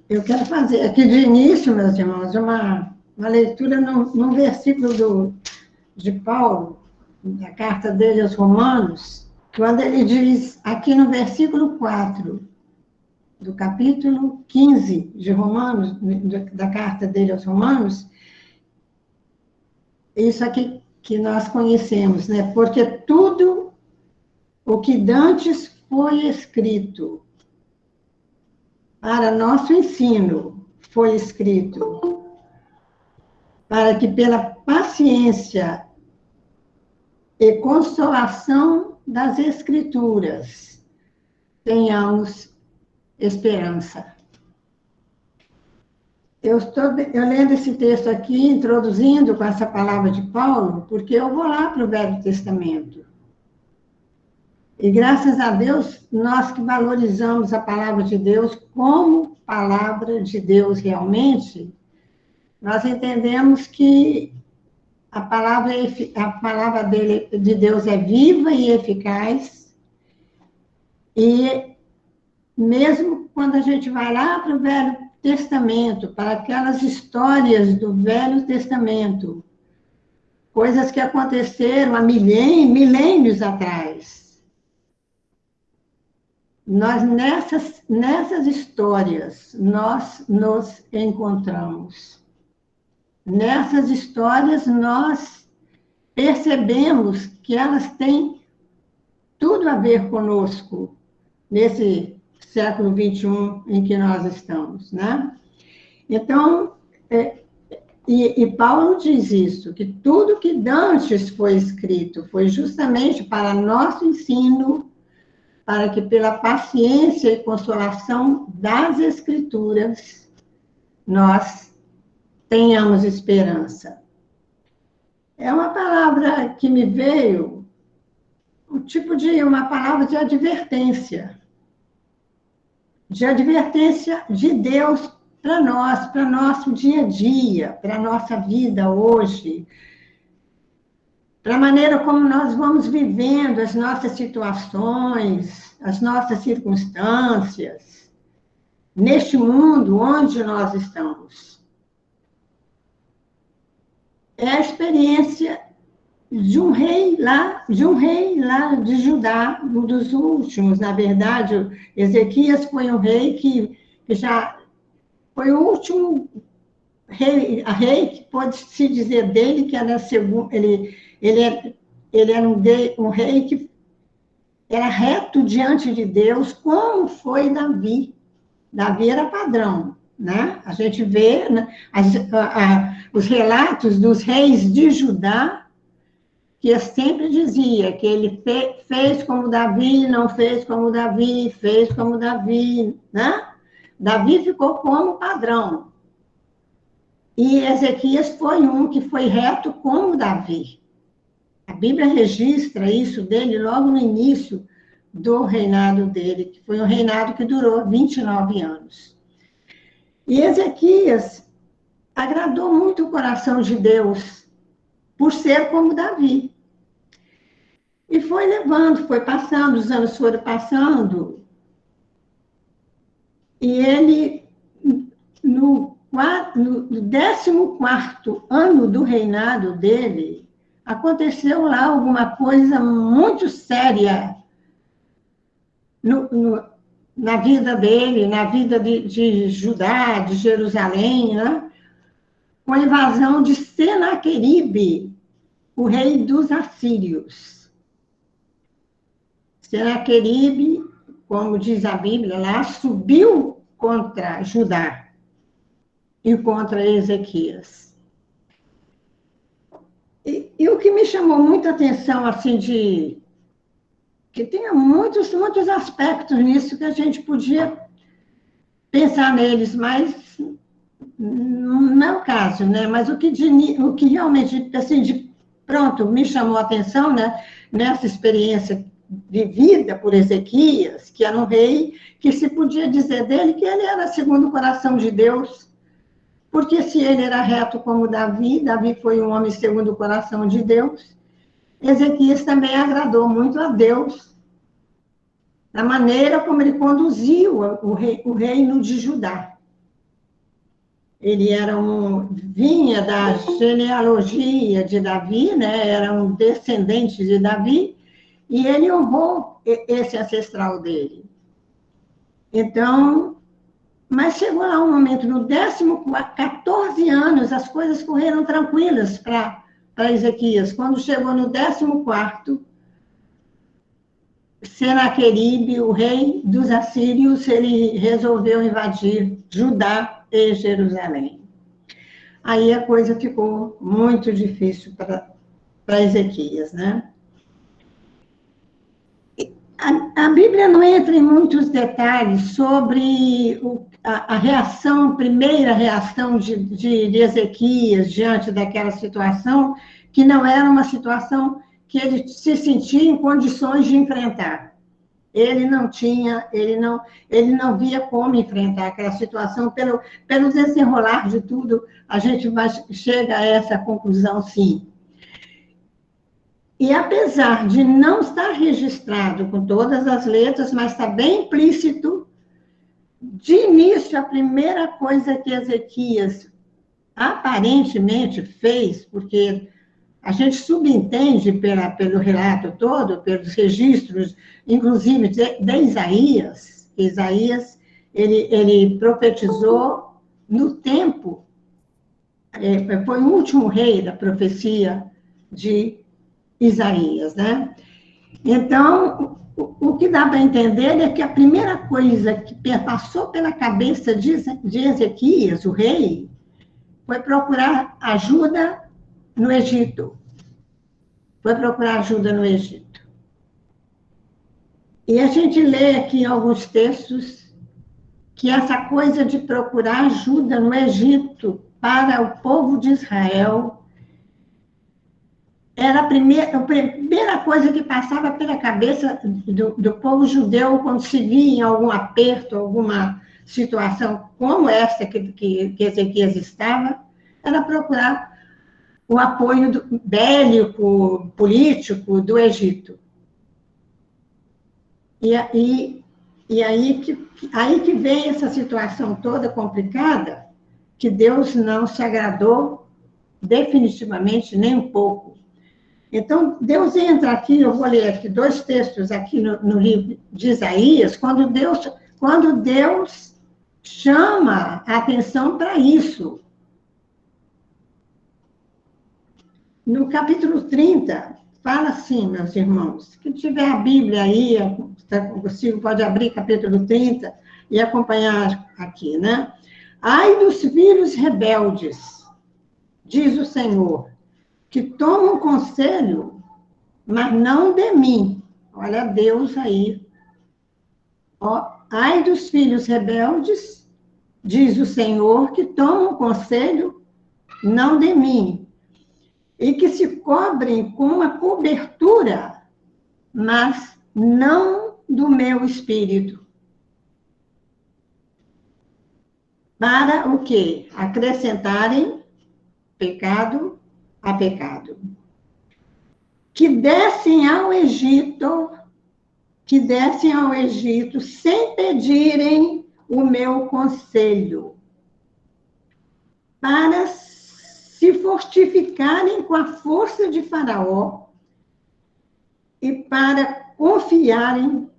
Eu quero fazer aqui de início, meus irmãos, uma leitura num versículo de Paulo, da carta dele aos Romanos, quando ele diz, aqui no versículo 4 do capítulo 15 de Romanos, da carta dele aos Romanos, isso aqui que nós conhecemos, né? Porque tudo o que dantes foi escrito para nosso ensino, foi escrito para que pela paciência e consolação das Escrituras tenhamos esperança. Eu lendo esse texto aqui, introduzindo com essa palavra de Paulo, porque eu vou lá para o Velho Testamento. E graças a Deus, nós que valorizamos a palavra de Deus como palavra de Deus realmente, nós entendemos que a palavra de Deus é viva e eficaz, e mesmo quando a gente vai lá para o Velho Testamento, para aquelas histórias do Velho Testamento, coisas que aconteceram há milênios atrás, nós nessas histórias, nós nos encontramos. Nessas histórias, nós percebemos que elas têm tudo a ver conosco, nesse século XXI em que nós estamos, né? Então, e Paulo diz isso, que tudo que dantes foi escrito foi justamente para nosso ensino, para que pela paciência e consolação das Escrituras nós tenhamos esperança. É uma palavra que me veio, um tipo de uma palavra de advertência de Deus para nós, para nosso dia a dia, para nossa vida hoje, para a maneira como nós vamos vivendo as nossas situações, as nossas circunstâncias, neste mundo onde nós estamos. É a experiência de um rei lá de Judá, um dos últimos, na verdade. Ezequias foi um rei que já foi o último rei que pode-se dizer dele que era segundo, ele era um rei que era reto diante de Deus, como foi Davi. Davi era padrão, né? A gente vê, né, os relatos dos reis de Judá, que eu sempre dizia que ele fez como Davi, não fez como Davi, fez como Davi, né? Davi ficou como padrão. E Ezequias foi um que foi reto como Davi. A Bíblia registra isso dele logo no início do reinado dele, que foi um reinado que durou 29 anos. E Ezequias agradou muito o coração de Deus por ser como Davi. E foi levando, foi passando, os anos foram passando. E ele, no 14º ano do reinado dele, aconteceu lá alguma coisa muito séria na vida dele, na vida de Judá, de Jerusalém, né? Com a invasão de Senaqueribe, o rei dos assírios. Senaqueribe, como diz a Bíblia lá, subiu contra Judá e contra Ezequias. E o que me chamou muita atenção, assim, que tem muitos aspectos nisso que a gente podia pensar neles, mas não é o caso, né? Mas o que realmente, assim, pronto, me chamou a atenção, né? Nessa experiência vivida por Ezequias, que era um rei que se podia dizer dele que ele era segundo o coração de Deus, porque se ele era reto como Davi foi um homem segundo o coração de Deus, Ezequias também agradou muito a Deus, na maneira como ele conduziu o reino de Judá. ele vinha da genealogia de Davi, né? Era um descendente de Davi, e ele honrou esse ancestral dele. Então, mas chegou lá um momento, no 14 anos, as coisas correram tranquilas para Ezequias. Quando chegou no 14º, Senaqueribe, o rei dos assírios, ele resolveu invadir Judá e Jerusalém. Aí a coisa ficou muito difícil para Ezequias, né? A Bíblia não entra em muitos detalhes sobre a reação, primeira reação de Ezequias diante daquela situação, que não era uma situação que ele se sentia em condições de enfrentar. Ele não via como enfrentar aquela situação. Pelo desenrolar de tudo, a gente chega a essa conclusão, sim. E apesar de não estar registrado com todas as letras, mas está bem implícito, de início, a primeira coisa que Ezequias aparentemente fez, porque a gente subentende pelo relato todo, pelos registros, inclusive de Isaías. Isaías, ele profetizou no tempo, foi o último rei da profecia de Isaías, né? Então, o que dá para entender é que a primeira coisa que passou pela cabeça de Ezequias, o rei, foi procurar ajuda no Egito. Foi procurar ajuda no Egito. E a gente lê aqui em alguns textos que essa coisa de procurar ajuda no Egito para o povo de Israel era a primeira coisa que passava pela cabeça do povo judeu quando se via em algum aperto, alguma situação como essa que Ezequias estava, era procurar o apoio bélico, político do Egito. E aí que vem essa situação toda complicada, que Deus não se agradou definitivamente nem um pouco. Então, Deus entra aqui, eu vou ler aqui 2 textos aqui no livro de Isaías, quando Deus chama a atenção para isso. No capítulo 30, fala assim, meus irmãos, quem tiver a Bíblia aí, você pode abrir capítulo 30 e acompanhar aqui, né? Ai dos filhos rebeldes, diz o Senhor, que tomam conselho, mas não de mim. Olha Deus aí. Ó, ai dos filhos rebeldes, diz o Senhor, que tomam conselho, não de mim, e que se cobrem com uma cobertura, mas não do meu espírito. Para o quê? Acrescentarem pecado a pecado. Que descem ao Egito sem pedirem o meu conselho, para se fortificarem com a força de Faraó e para confiarem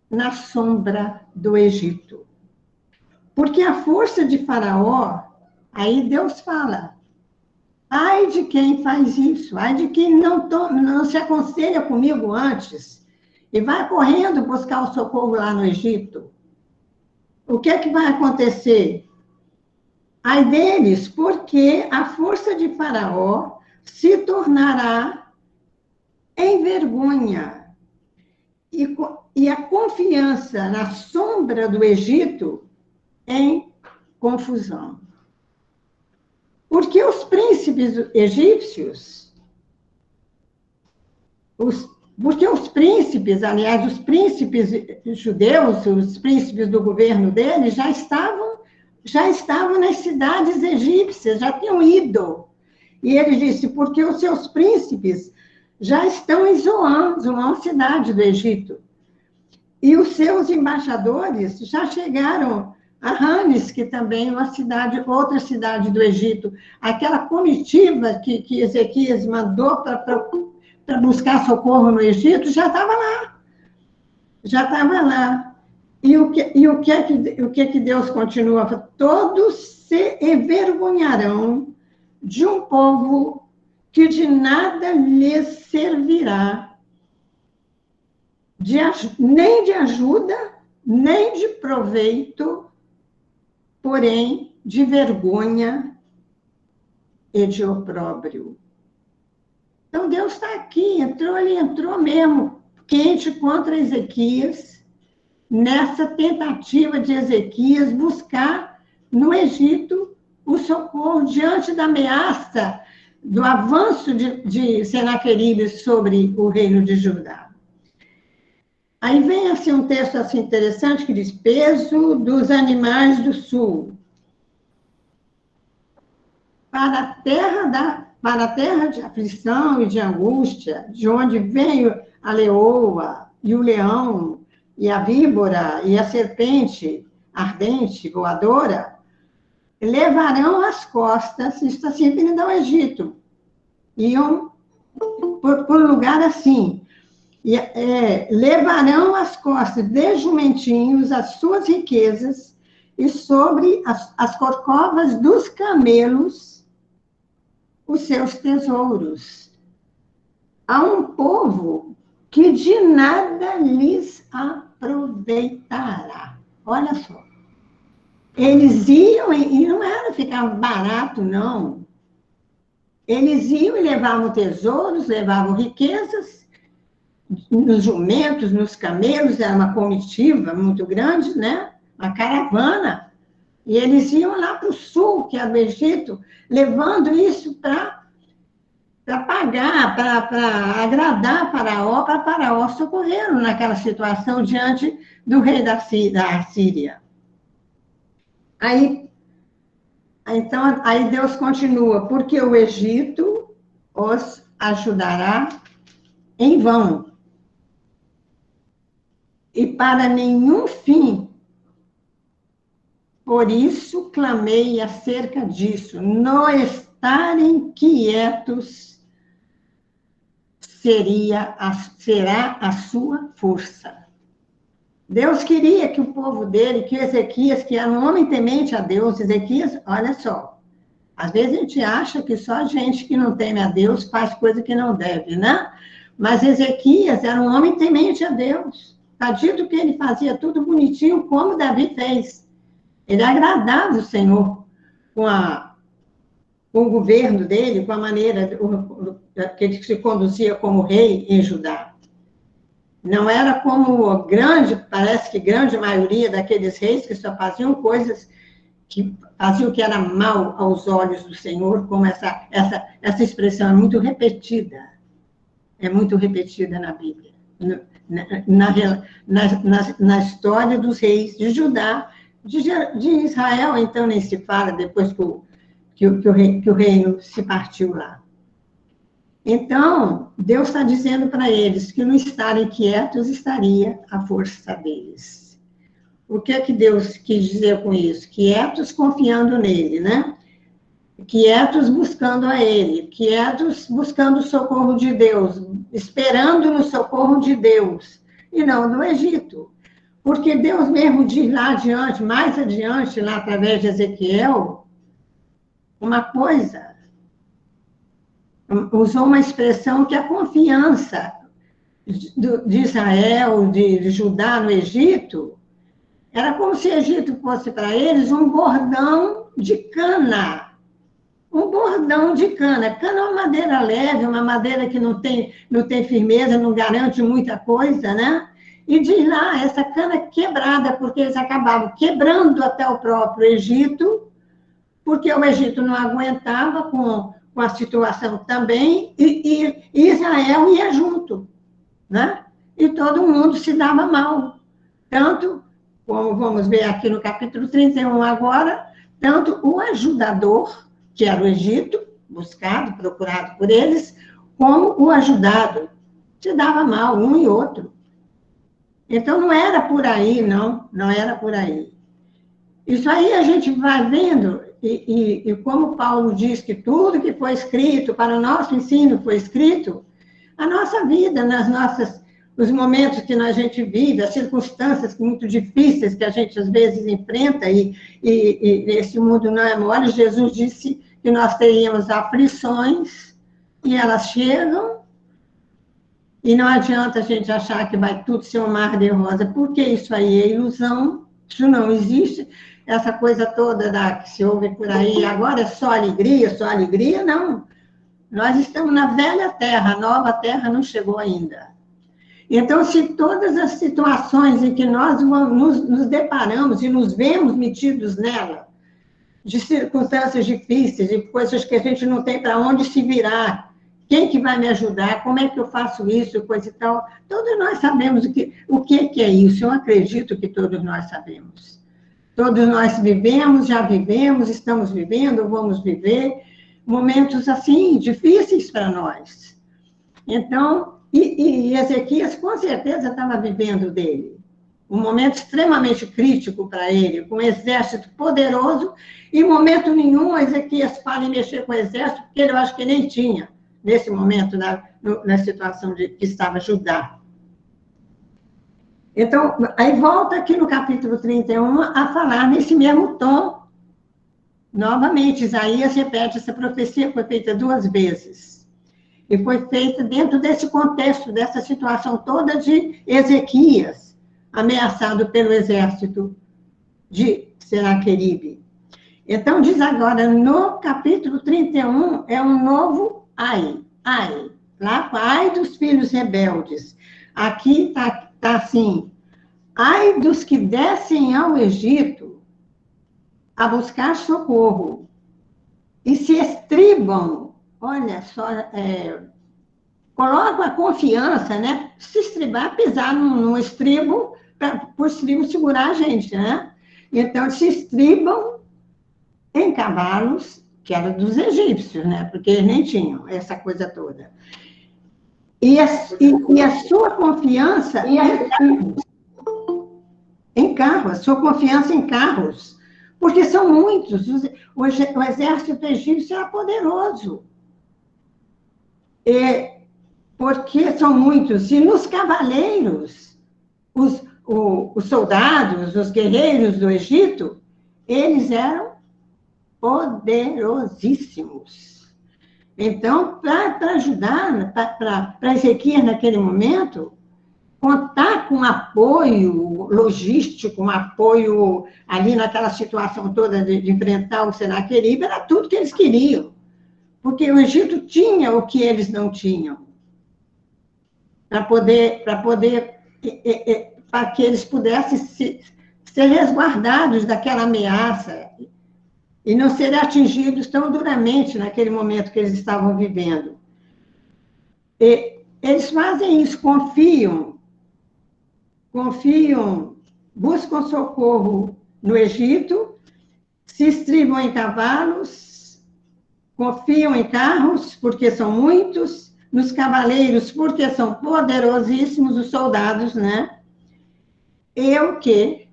na sombra do Egito. Porque a força de Faraó, aí Deus fala, ai de quem faz isso, ai de quem não se aconselha comigo antes e vai correndo buscar o socorro lá no Egito. O que é que vai acontecer? Ai deles, porque a força de Faraó se tornará em vergonha e a confiança na sombra do Egito em confusão. Porque os príncipes egípcios, porque os príncipes, aliás, os príncipes judeus, os príncipes do governo deles, já estavam nas cidades egípcias, já tinham ido. E ele disse, porque os seus príncipes já estão em Zoan, cidade do Egito. E os seus embaixadores já chegaram a Rames, que também é uma cidade, outra cidade do Egito. Aquela comitiva que Ezequias mandou para buscar socorro no Egito já estava lá. Já estava lá. E o que é que Deus continua? Todos se envergonharão de um povo que de nada lhes servirá, nem de ajuda, nem de proveito, porém de vergonha e de opróbrio. Então Deus está aqui, ele entrou mesmo quente contra Ezequias, nessa tentativa de Ezequias buscar no Egito o socorro diante da ameaça do avanço de Senaqueribe sobre o reino de Judá. Aí vem assim, um texto assim, interessante que diz: peso dos animais do sul. Para a terra de aflição e de angústia, de onde veio a leoa e o leão, e a víbora e a serpente ardente, voadora, levarão as costas, isso está se referindo ao Egito, iam por lugar assim, levarão as costas de jumentinhos as suas riquezas, e sobre as corcovas dos camelos os seus tesouros. Há um povo que de nada lhes aproveitará. Olha só. Eles iam, e não era ficar barato, não. Eles iam e levavam tesouros, levavam riquezas, nos jumentos, nos camelos, era uma comitiva muito grande, né? Uma caravana. E eles iam lá para o sul, que é o Egito, levando isso para pagar, para agradar Faraó, para Faraó socorrê-lo naquela situação diante do rei da Síria. Aí Deus continua: porque o Egito os ajudará em vão, e para nenhum fim. Por isso clamei acerca disso, no estarem quietos será a sua força. Deus queria que o povo dele, que Ezequias, que era um homem temente a Deus, Ezequias, olha só, às vezes a gente acha que só gente que não teme a Deus faz coisa que não deve, né? Mas Ezequias era um homem temente a Deus. Está dito que ele fazia tudo bonitinho, como Davi fez. Ele agradava o Senhor com o governo dele, com a maneira que ele se conduzia como rei em Judá. Não era como parece que grande maioria daqueles reis que só faziam coisas que faziam que era mal aos olhos do Senhor, como essa expressão é muito repetida na Bíblia, na história dos reis de Judá. De Israel, então, nem se fala, depois que o reino se partiu lá. Então, Deus está dizendo para eles que no estarem quietos estaria a força deles. O que é que Deus quis dizer com isso? Quietos confiando nele, né? Quietos buscando a ele, quietos buscando o socorro de Deus, esperando no socorro de Deus, e não do Egito. Porque Deus mesmo diz lá adiante, mais adiante, lá através de Ezequiel, uma coisa, usou uma expressão que a confiança de Israel, de Judá no Egito, era como se o Egito fosse para eles um bordão de cana. Um bordão de cana. Cana é uma madeira leve, uma madeira que não tem firmeza, não garante muita coisa, né? E diz lá, essa cana quebrada, porque eles acabavam quebrando até o próprio Egito, porque o Egito não aguentava com a situação também, e Israel ia junto, né? E todo mundo se dava mal. Tanto, como vamos ver aqui no capítulo 31 agora, tanto o ajudador, que era o Egito, buscado, procurado por eles, como o ajudado, se dava mal um e outro. Então, não era por aí, não era por aí. Isso aí a gente vai vendo, e como Paulo diz que tudo que foi escrito para o nosso ensino foi escrito, a nossa vida, os momentos que a gente vive, as circunstâncias muito difíceis que a gente às vezes enfrenta, e esse mundo não é mole, Jesus disse que nós teríamos aflições, e elas chegam, e não adianta a gente achar que vai tudo ser um mar de rosa, porque isso aí é ilusão, isso não existe. Essa coisa toda que se ouve por aí, agora é só alegria, não. Nós estamos na velha terra, a nova terra não chegou ainda. Então, se todas as situações em que nós nos deparamos e nos vemos metidos nela, de circunstâncias difíceis, de coisas que a gente não tem para onde se virar, quem que vai me ajudar, como é que eu faço isso, coisa e tal, todos nós sabemos o que é isso, eu acredito que todos nós sabemos. Todos nós vivemos, já vivemos, estamos vivendo, vamos viver momentos assim, difíceis para nós. Então, e Ezequias com certeza estava vivendo dele. Um momento extremamente crítico para ele, com um exército poderoso, e em momento nenhum Ezequias fala em mexer com o exército, porque eu acho que nem tinha, nesse momento, na situação que estava Judá. Então, aí volta aqui no capítulo 31 a falar nesse mesmo tom. Novamente, Isaías repete essa profecia, foi feita 2 vezes. E foi feita dentro desse contexto, dessa situação toda de Ezequias, ameaçado pelo exército de Senaqueribe. Então, diz agora, no capítulo 31, é um novo ai. Lá, ai dos filhos rebeldes. Aqui está assim, ai dos que descem ao Egito a buscar socorro e se estribam, olha só, colocam a confiança, né? Se estribar, pisar num estribo, para o estribo segurar a gente, né? Então, se estribam em cavalos, que eram dos egípcios, né? Porque eles nem tinham essa coisa toda. E a sua confiança em carros, a sua confiança em carros, porque são muitos, o exército egípcio era poderoso, porque são muitos, e nos cavaleiros, os soldados, os guerreiros do Egito, eles eram poderosíssimos. Então, para ajudar, para Ezequias naquele momento, contar com apoio logístico, um apoio ali naquela situação toda de enfrentar o Senaqueribe, era tudo que eles queriam. Porque o Egito tinha o que eles não tinham. Para que eles pudessem ser resguardados daquela ameaça e não serem atingidos tão duramente naquele momento que eles estavam vivendo. Eles fazem isso, confiam, buscam socorro no Egito, se estribam em cavalos, confiam em carros, porque são muitos, nos cavaleiros, porque são poderosíssimos os soldados, né? E o que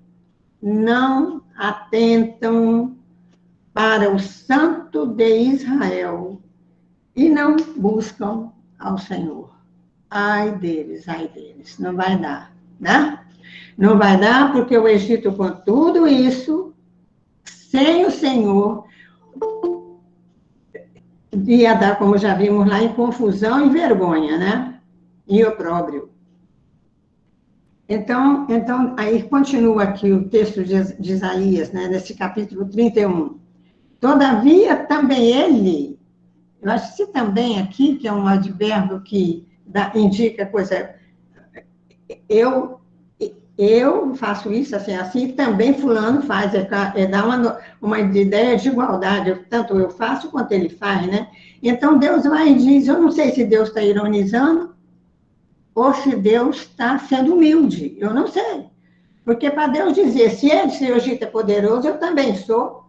não atentam para o Santo de Israel e não buscam ao Senhor. Ai deles, não vai dar, né? Não vai dar porque o Egito, com tudo isso, sem o Senhor, ia dar, como já vimos lá, em confusão e vergonha, né? E opróbrio. Então, aí continua aqui o texto de Isaías, né, nesse capítulo 31. Todavia, também ele, eu acho que também aqui, que é um advérbio que indica coisa, eu faço isso assim, também fulano faz, dá uma ideia de igualdade, tanto eu faço quanto ele faz, né? Então, Deus vai e diz, eu não sei se Deus está ironizando, ou se Deus está sendo humilde, eu não sei. Porque para Deus dizer, se o Egito é poderoso, eu também sou.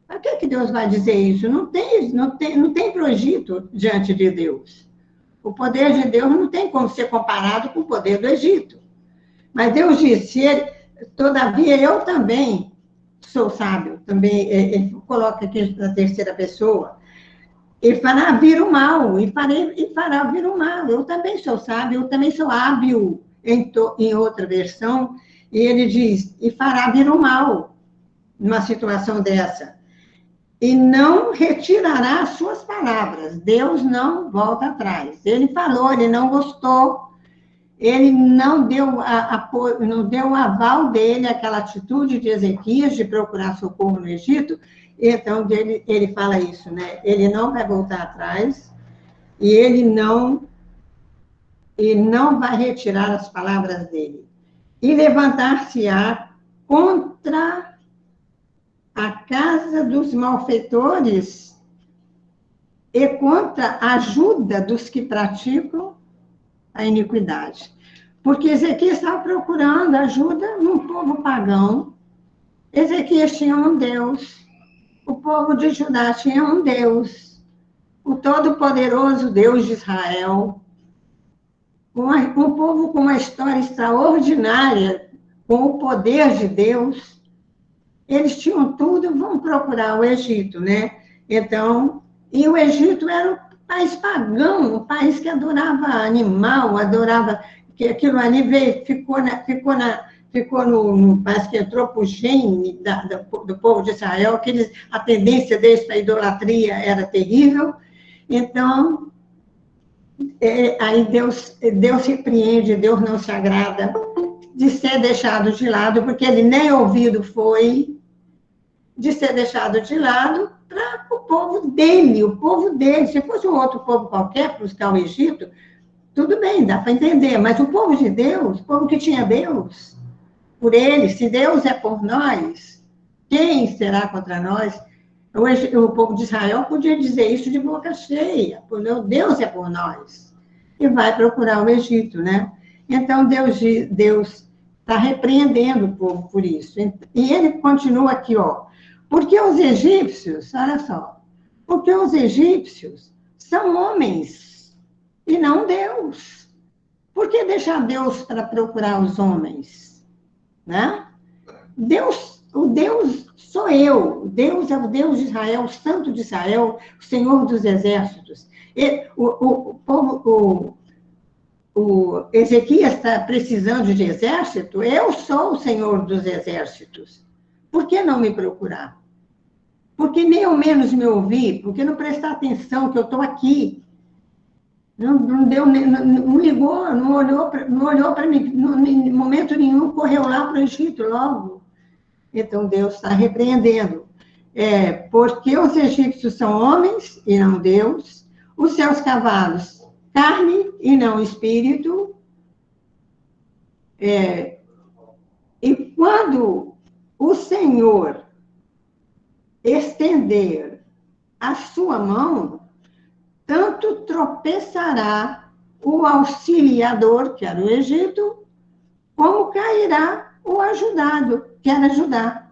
Para que Deus vai dizer isso? Não tem pro Egito diante de Deus. O poder de Deus não tem como ser comparado com o poder do Egito. Mas Deus disse, todavia eu também sou sábio, também ele coloca aqui na terceira pessoa, e fará vir o mal, e fará vir o mal. Eu também sou sábio, eu também sou hábil, em outra versão, e ele diz, e fará vir o mal, numa situação dessa. E não retirará as suas palavras. Deus não volta atrás. Ele falou, ele não gostou, ele não deu, não deu o aval dele àquela atitude de Ezequias de procurar socorro no Egito. Então, ele fala isso, né? Ele não vai voltar atrás e ele não vai retirar as palavras dele. E levantar-se-á contra a casa dos malfeitores e contra a ajuda dos que praticam a iniquidade. Porque Ezequias estava procurando ajuda num povo pagão. Ezequias tinha um Deus. O povo de Judá tinha um Deus. O Todo-Poderoso Deus de Israel. Um povo com uma história extraordinária, com o poder de Deus. Eles tinham tudo, vão procurar o Egito, né? Então, e o Egito era um país pagão, um país que adorava animal, adorava, que aquilo ali veio, ficou no parece que entrou para o gene do povo de Israel, a tendência deles para a idolatria era terrível. Então, aí Deus repreende, Deus não se agrada de ser deixado de lado, porque ele nem ouvido foi, de ser deixado de lado para o povo dele. Se fosse um outro povo qualquer, para buscar o Egito, tudo bem, dá para entender, mas o povo de Deus, o povo que tinha Deus, por ele, se Deus é por nós, quem será contra nós? O povo de Israel podia dizer isso de boca cheia, porque Deus é por nós, e vai procurar o Egito, né? Então, Deus está repreendendo o povo por isso. E ele continua aqui, ó, porque os egípcios, olha só, porque os egípcios são homens e não Deus. Por que deixar Deus para procurar os homens? Né? O Deus sou eu. Deus é o Deus de Israel, o Santo de Israel, o Senhor dos Exércitos. O Ezequias está precisando de exército, eu sou o Senhor dos Exércitos. Por que não me procurar? Por que nem ao menos me ouvir? Por que não prestar atenção que eu estou aqui? Não ligou, não olhou para mim, em momento nenhum, correu lá para o Egito logo. Então, Deus está repreendendo. Porque os egípcios são homens e não Deus, os seus cavalos, carne e não espírito. E quando o Senhor estender a sua mão, tanto tropeçará o auxiliador, que era o Egito, como cairá o ajudado, que era Judá.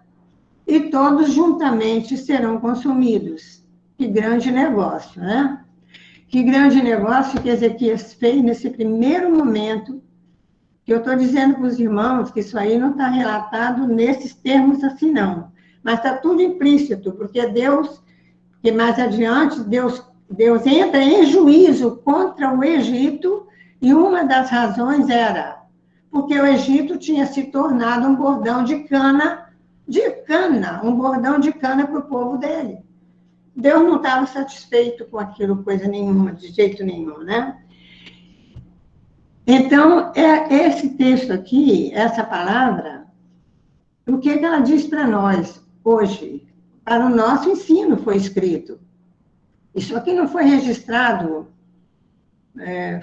E todos juntamente serão consumidos. Que grande negócio, né? Que grande negócio que Ezequias fez nesse primeiro momento, que eu estou dizendo para os irmãos que isso aí não está relatado nesses termos assim, não. Mas está tudo implícito, porque Deus, que mais adiante, Deus entra em juízo contra o Egito, e uma das razões era porque o Egito tinha se tornado um bordão de cana, um bordão de cana para o povo dele. Deus não estava satisfeito com aquilo, coisa nenhuma, de jeito nenhum, né? Então, esse texto aqui, essa palavra, o que ela diz para nós hoje? Para o nosso ensino foi escrito. Isso aqui não foi registrado,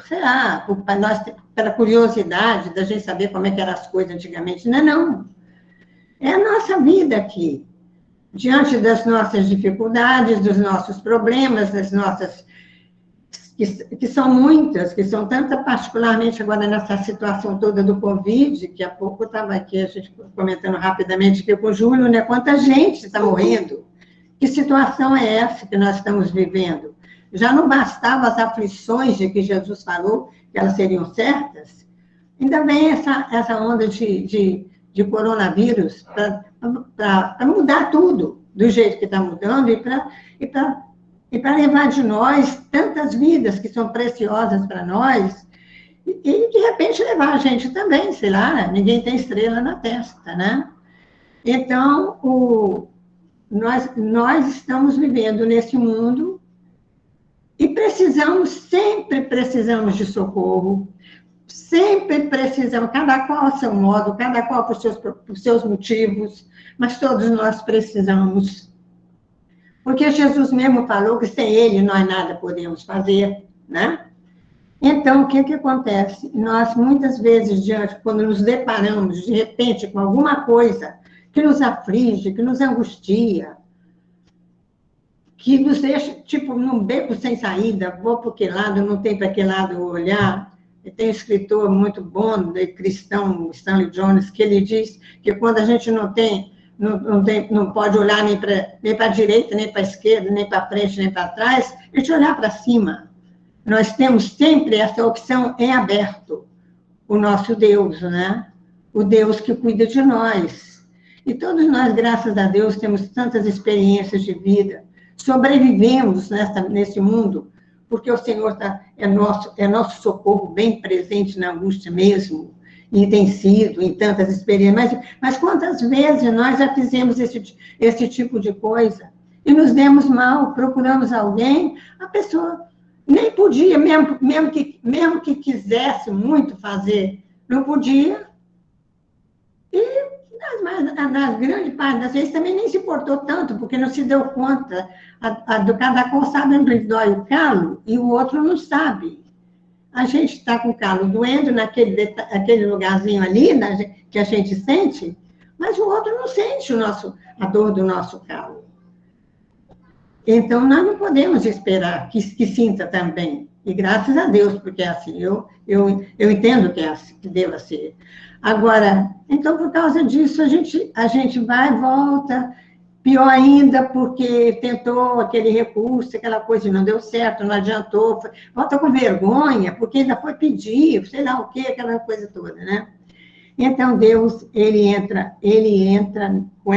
sei lá, para nós, pela curiosidade da gente saber como é que eram as coisas antigamente. Não. É a nossa vida aqui. Diante das nossas dificuldades, dos nossos problemas, das nossas... que são muitas, que são tantas, particularmente agora nessa situação toda do Covid, que há pouco estava aqui, a gente comentando rapidamente aqui com o Júlio, né? Quanta gente está morrendo. Que situação é essa que nós estamos vivendo? Já não bastava as aflições de que Jesus falou, que elas seriam certas? Ainda vem essa onda de coronavírus para mudar tudo do jeito que está mudando e para levar de nós tantas vidas que são preciosas para nós e, de repente, levar a gente também, sei lá, ninguém tem estrela na testa, né? Então, nós estamos vivendo nesse mundo e sempre precisamos de socorro, sempre precisamos, cada qual a seu modo, cada qual por seus motivos, mas todos nós precisamos. Porque Jesus mesmo falou que sem Ele nós nada podemos fazer, né? Então, o que acontece? Nós, muitas vezes, quando nos deparamos, de repente, com alguma coisa que nos aflige, que nos angustia, que nos deixa, tipo, num beco sem saída, vou para que lado, não tem para que lado olhar. Tem um escritor muito bom, cristão, Stanley Jones, que ele diz que quando a gente não pode olhar nem para a direita, nem para a esquerda, nem para frente, nem para trás, a gente olhar para cima. Nós temos sempre essa opção em aberto, o nosso Deus, né? O Deus que cuida de nós. E todos nós, graças a Deus, temos tantas experiências de vida, sobrevivemos nesse mundo, porque o Senhor é nosso socorro bem presente na angústia mesmo, e tem sido em tantas experiências. Mas quantas vezes nós já fizemos esse tipo de coisa e nos demos mal, procuramos alguém, a pessoa nem podia, mesmo que quisesse muito fazer, não podia. E na grande parte das vezes também nem se portou tanto, porque não se deu conta. Cada qual sabe onde dói o calo e o outro não sabe. A gente está com o calo doendo naquele lugarzinho ali, que a gente sente, mas o outro não sente a dor do nosso calo. Então, nós não podemos esperar que sinta também. E graças a Deus, porque é assim, eu entendo que é assim, que deva ser. Agora, então, por causa disso, a gente vai e volta, pior ainda, porque tentou aquele recurso, aquela coisa, e não deu certo, não adiantou, volta com vergonha, porque ainda foi pedir, sei lá o quê, aquela coisa toda, né? Então, Deus, ele entra com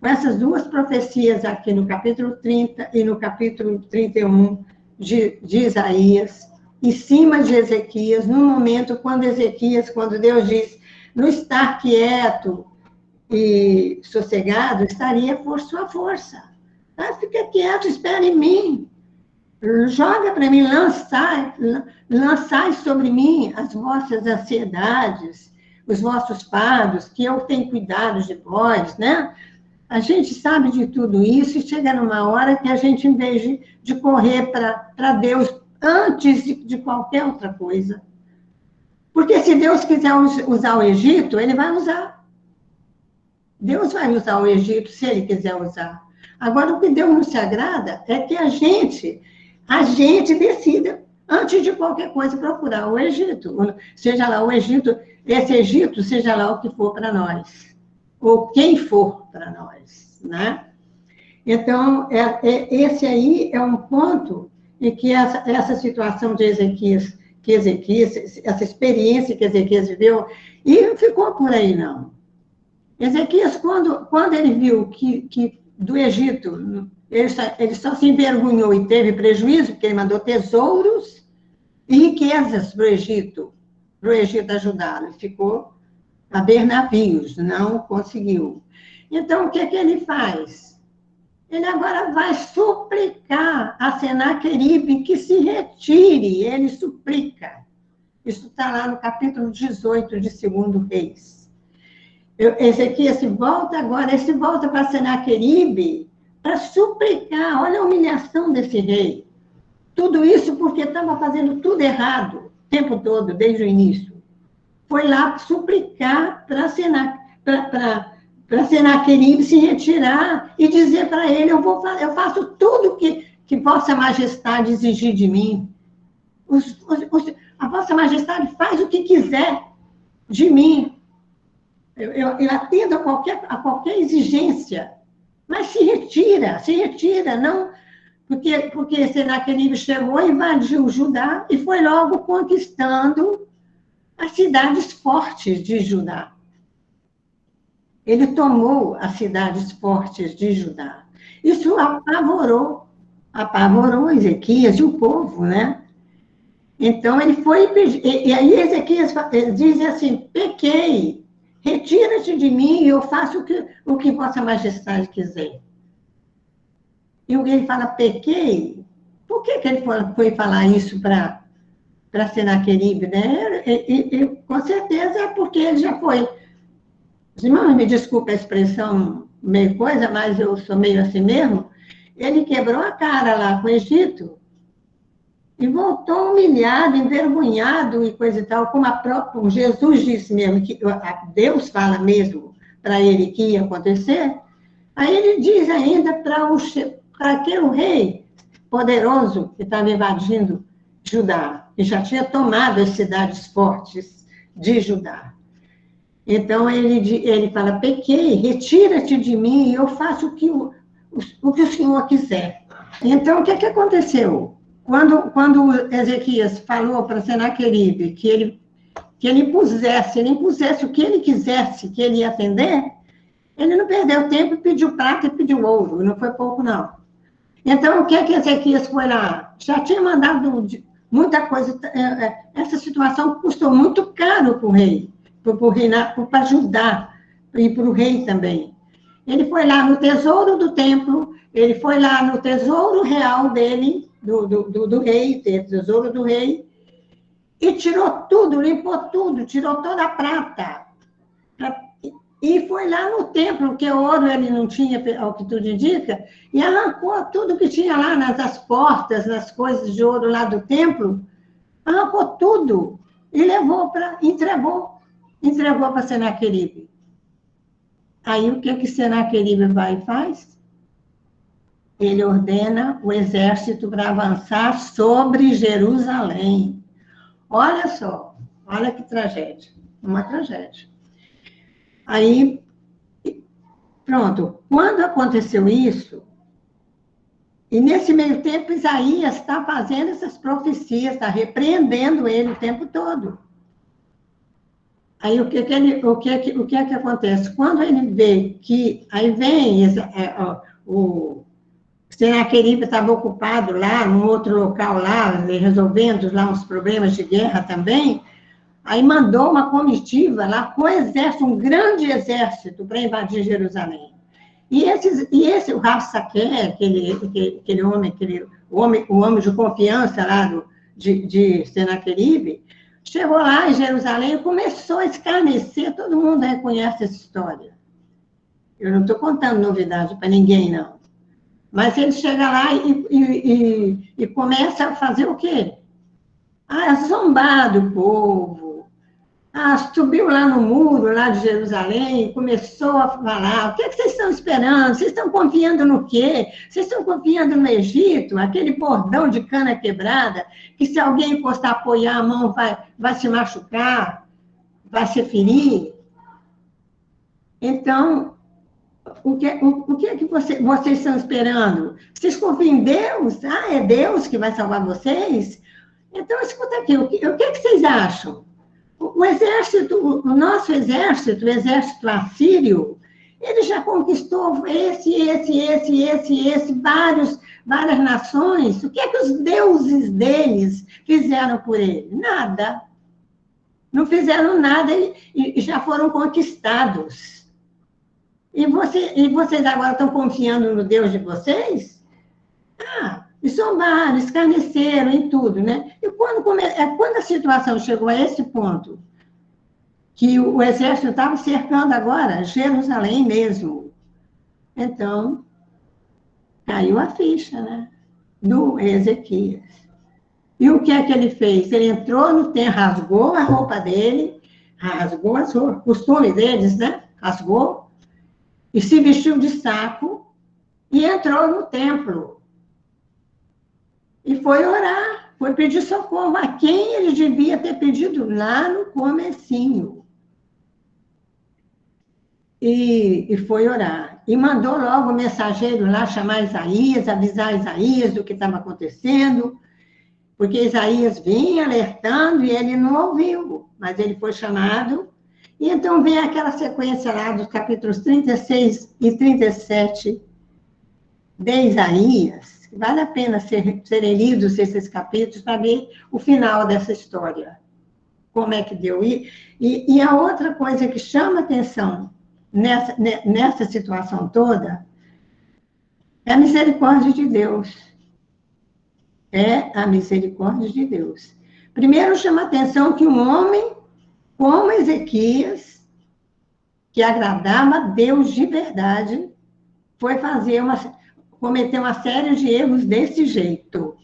essas duas profecias aqui no capítulo 30 e no capítulo 31 de Isaías, em cima de Ezequias, no momento quando Deus diz, não estar quieto e sossegado, estaria por sua força. Tá? Fica quieto, espera em mim. Joga para mim, lançai sobre mim as vossas ansiedades, os vossos fardos, que eu tenho cuidado de vós, né? A gente sabe de tudo isso e chega numa hora que a gente, em vez de correr para Deus antes de qualquer outra coisa. Porque se Deus quiser usar o Egito, ele vai usar. Deus vai usar o Egito se ele quiser usar. Agora, o que Deus não se agrada é que a gente decida, antes de qualquer coisa, procurar o Egito. Seja lá o Egito, esse Egito, seja lá o que for para nós. Ou quem for para nós, né? Então, esse aí é um ponto em que essa situação de Ezequias, essa experiência que Ezequias viveu, e não ficou por aí, não. Ezequias, quando ele viu que do Egito, ele só se envergonhou e teve prejuízo, porque ele mandou tesouros e riquezas para o Egito ajudá-lo. Ficou a ver navios, não conseguiu. Então, o que ele faz? Ele agora vai suplicar a Senaqueribe que se retire, ele suplica. Isso está lá no capítulo 18 de 2 Reis. Ezequias volta para Senaqueribe para suplicar, olha a humilhação desse rei. Tudo isso porque estava fazendo tudo errado, o tempo todo, desde o início. Foi lá suplicar para Senaqueribe se retirar e dizer para ele, eu faço tudo que Vossa Majestade exigir de mim. A Vossa Majestade faz o que quiser de mim. Eu atendo a qualquer exigência, mas se retira, não, porque Senaqueribe chegou, invadiu Judá e foi logo conquistando as cidades fortes de Judá. Ele tomou as cidades fortes de Judá. Isso apavorou Ezequias e o povo, né? Então, ele foi pedir, e aí Ezequias diz assim, pequei, retira-te de mim e eu faço o que vossa majestade quiser. E ele fala, pequei? Por que ele foi falar isso para Senaqueribe, né? Com certeza é porque ele já foi. Irmão, me desculpe a expressão meio coisa, mas eu sou meio assim mesmo. Ele quebrou a cara lá com o Egito e voltou humilhado, envergonhado e coisa e tal, como o Jesus disse mesmo, que Deus fala mesmo para ele que ia acontecer. Aí ele diz ainda para aquele rei poderoso que estava invadindo Judá, que já tinha tomado as cidades fortes de Judá. Então ele fala, pequei, retira-te de mim e eu faço o que o senhor quiser. Então, o que aconteceu? Quando Ezequias falou para Senaqueribe que ele impusesse o que ele quisesse, que ele ia atender, ele não perdeu tempo e pediu prata e pediu ouro, não foi pouco, não. Então, o que Ezequias foi lá? Já tinha mandado muita coisa. Essa situação custou muito caro para o rei, para ajudar, e para o rei também. Ele foi lá no tesouro do templo, ele foi lá no tesouro real dele, do rei, tesouro do rei, e tirou tudo, limpou tudo, tirou toda a prata. E foi lá no templo, que ouro ele não tinha, ao que tudo indica, e arrancou tudo que tinha lá nas portas, nas coisas de ouro lá do templo, arrancou tudo e entregou para Senaqueribe. Aí o que Senaqueribe vai e faz? Ele ordena o exército para avançar sobre Jerusalém. Olha só, olha que tragédia, uma tragédia. Aí, pronto, quando aconteceu isso, e nesse meio tempo Isaías está fazendo essas profecias, está repreendendo ele o tempo todo. Aí o que acontece? Quando ele vê que, aí vem o Senaqueribe estava ocupado lá, num outro local lá, resolvendo lá uns problemas de guerra também, aí mandou uma comitiva lá com exército, um grande exército para invadir Jerusalém. E esse o Rabsaque, aquele homem, o homem de confiança lá de Senaqueribe, chegou lá em Jerusalém e começou a escarnecer, todo mundo reconhece essa história. Eu não estou contando novidade para ninguém, não. Mas ele chega lá e começa a fazer o quê? Zombar do povo. Subiu lá no muro, lá de Jerusalém, e começou a falar, o que vocês estão esperando? Vocês estão confiando no quê? Vocês estão confiando no Egito? Aquele bordão de cana quebrada, que se alguém encostar, apoiar a mão, vai se machucar, vai se ferir. Então, o que é que vocês estão esperando? Vocês confiam em Deus? É Deus que vai salvar vocês? Então, escuta aqui, o que vocês acham? O nosso exército, o exército assírio, ele já conquistou várias nações. O que é que os deuses deles fizeram por ele? Nada. Não fizeram nada e já foram conquistados. E vocês agora estão confiando no Deus de vocês? E zombaram, escarneceram em tudo, né? E quando a situação chegou a esse ponto, que o exército estava cercando agora Jerusalém mesmo, então, caiu a ficha, né? Do Ezequias. E o que é que ele fez? Ele entrou no templo, rasgou a roupa dele, rasgou as roupas, costume deles, né? Rasgou, e se vestiu de saco, e entrou no templo. E foi orar, foi pedir socorro a quem ele devia ter pedido lá no comecinho. E foi orar. E mandou logo o mensageiro lá chamar Isaías, avisar Isaías do que estava acontecendo, porque Isaías vinha alertando e ele não ouviu, mas ele foi chamado E então vem aquela sequência lá dos capítulos 36 e 37 de Isaías. Vale a pena serem lidos esses capítulos para ver o final dessa história. Como é que deu. E a outra coisa que chama atenção nessa situação toda é a misericórdia de Deus. É a misericórdia de Deus. Primeiro chama atenção que um homem como Ezequias, que agradava a Deus de verdade, foi cometer uma série de erros desse jeito.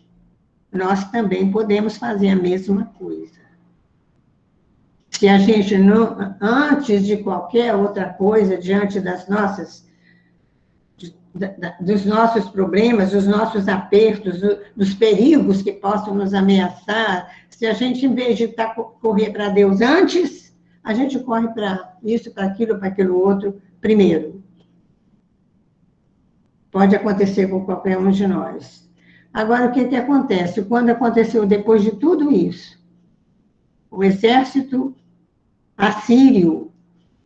Nós também podemos fazer a mesma coisa. Se a gente não, antes de qualquer outra coisa, diante dos nossos problemas, dos nossos apertos, dos perigos que possam nos ameaçar, se a gente, em vez de correr para Deus antes, a gente corre para isso, para aquilo outro primeiro. Pode acontecer com qualquer um de nós. Agora, o que acontece? Quando aconteceu depois de tudo isso, o exército assírio,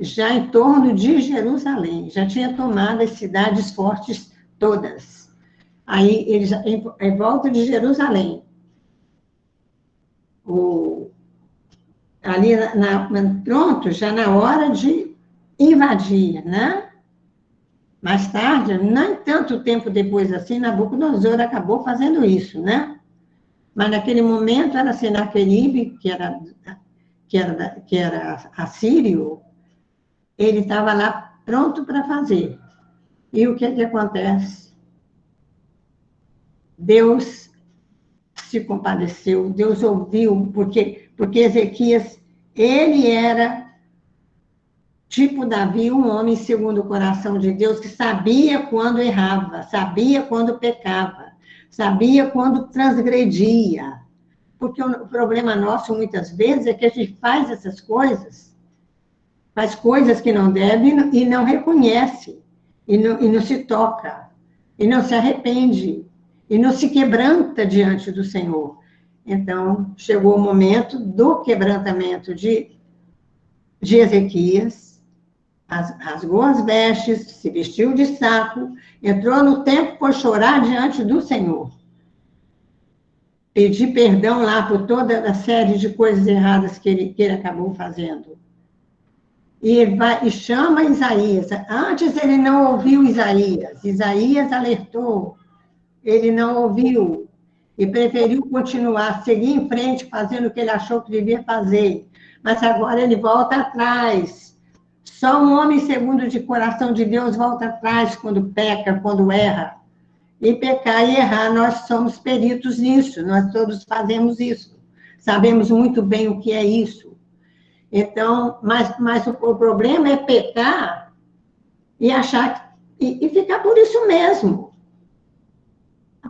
já em torno de Jerusalém, já tinha tomado as cidades fortes todas. Aí, eles, em volta de Jerusalém, ali pronto, já na hora de invadir, né? Mais tarde, nem tanto tempo depois assim, Nabucodonosor acabou fazendo isso, né? Mas naquele momento era Senaqueribe, que era assírio, ele estava lá pronto para fazer. E o que acontece? Deus se compadeceu, Deus ouviu, porque Ezequias, ele era, tipo Davi, um homem segundo o coração de Deus, que sabia quando errava, sabia quando pecava, sabia quando transgredia. Porque o problema nosso, muitas vezes, é que a gente faz essas coisas, faz coisas que não deve e não reconhece, e não se toca, e não se arrepende, e não se quebranta diante do Senhor. Então, chegou o momento do quebrantamento de Ezequias, rasgou as vestes, se vestiu de saco, entrou no templo por chorar diante do Senhor. Pedir perdão lá por toda a série de coisas erradas que ele acabou fazendo. E ele vai e chama Isaías. Antes ele não ouviu Isaías. Isaías alertou. Ele não ouviu. E preferiu continuar, seguir em frente, fazendo o que ele achou que devia fazer. Mas agora ele volta atrás. Só um homem segundo de coração de Deus volta atrás quando peca, quando erra. E pecar e errar, nós somos peritos nisso. Nós todos fazemos isso. Sabemos muito bem o que é isso. Então, mas o problema é pecar e achar e ficar por isso mesmo.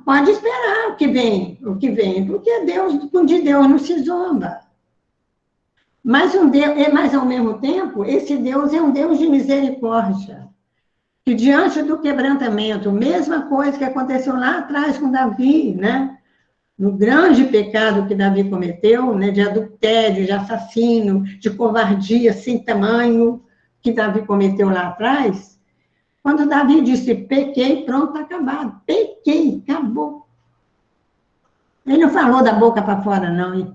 Pode esperar o que vem, porque de Deus não se zomba. Mas ao mesmo tempo, esse Deus é um Deus de misericórdia. Que diante do quebrantamento, mesma coisa que aconteceu lá atrás com Davi, né? No grande pecado que Davi cometeu, né, de adultério, de assassino, de covardia sem tamanho, que Davi cometeu lá atrás, quando Davi disse, pequei, pronto, está acabado. Pequei, acabou. Ele não falou da boca para fora, não. Hein?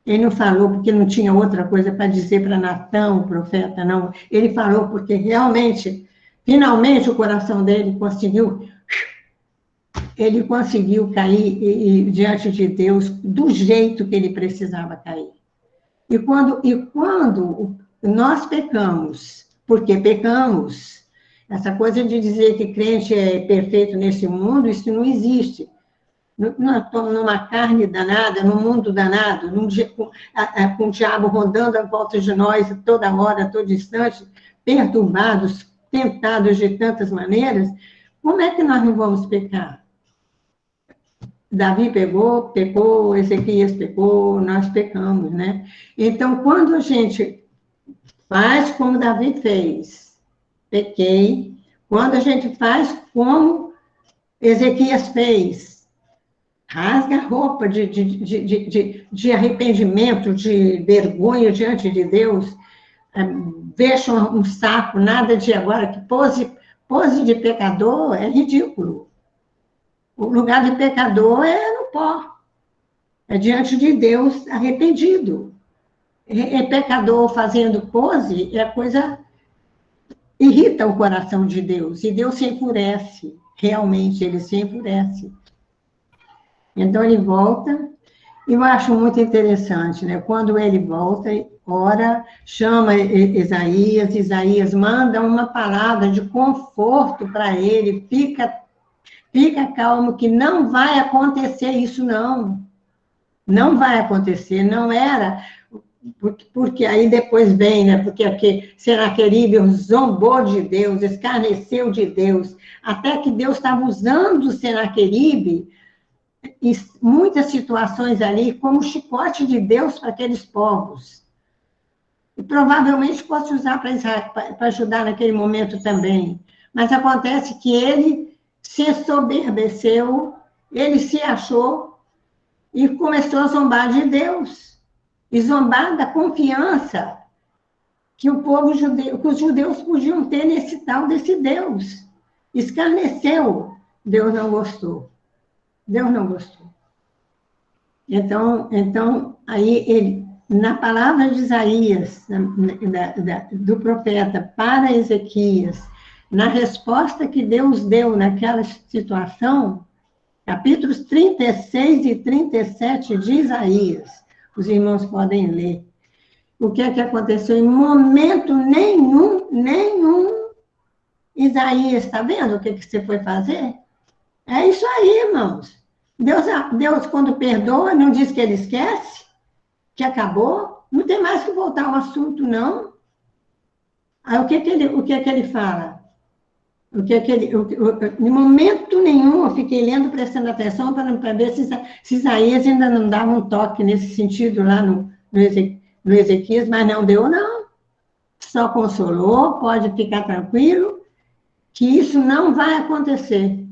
Ele não falou porque não tinha outra coisa para dizer para Natã, o profeta, não. Ele falou porque realmente, finalmente, o coração dele conseguiu cair diante de Deus do jeito que ele precisava cair. E quando nós pecamos, porque pecamos, essa coisa de dizer que crente é perfeito nesse mundo, isso não existe. Numa carne danada, num mundo danado, com o diabo rondando à volta de nós toda hora, todo instante, perturbados, tentados de tantas maneiras, como é que nós não vamos pecar? Davi pecou, Ezequias pecou, nós pecamos, né? Então, quando a gente faz como Davi fez, pequei, quando a gente faz como Ezequias fez, rasga a roupa de arrependimento, de vergonha diante de Deus, veste um saco, nada de agora, que pose de pecador é ridículo. O lugar de pecador é no pó, é diante de Deus arrependido. É pecador fazendo pose, é coisa irrita o coração de Deus, e Deus se enfurece, realmente ele se enfurece. Então ele volta, e eu acho muito interessante, né? Quando ele volta, ora, chama Isaías, Isaías manda uma palavra de conforto para ele, fica calmo, que não vai acontecer isso, não. Não vai acontecer, não era... Porque aí depois vem, né? Porque aqui Senaqueribe zombou de Deus, escarneceu de Deus, até que Deus estava usando Senaqueribe em muitas situações ali como chicote de Deus para aqueles povos. E provavelmente posso usar para ajudar naquele momento também. Mas acontece que ele se ensoberbeceu, ele se achou e começou a zombar de Deus. E zombar da confiança que o povo judeu, que os judeus podiam ter nesse tal desse Deus. Escarneceu. Deus não gostou. Deus não gostou. Então aí ele, na palavra de Isaías, do profeta para Ezequias, na resposta que Deus deu naquela situação, capítulos 36 e 37 de Isaías, os irmãos podem ler. O que é que aconteceu? Em momento nenhum, Isaías, está vendo o que você foi fazer? É isso aí, irmãos. Deus, quando perdoa, não diz que ele esquece, que acabou, não tem mais que voltar ao assunto, não. Aí o que é que ele fala? Em momento nenhum, eu fiquei lendo, prestando atenção, para ver se Isaías ainda não dava um toque nesse sentido lá no Ezequias, mas não deu, não. Só consolou, pode ficar tranquilo, que isso não vai acontecer.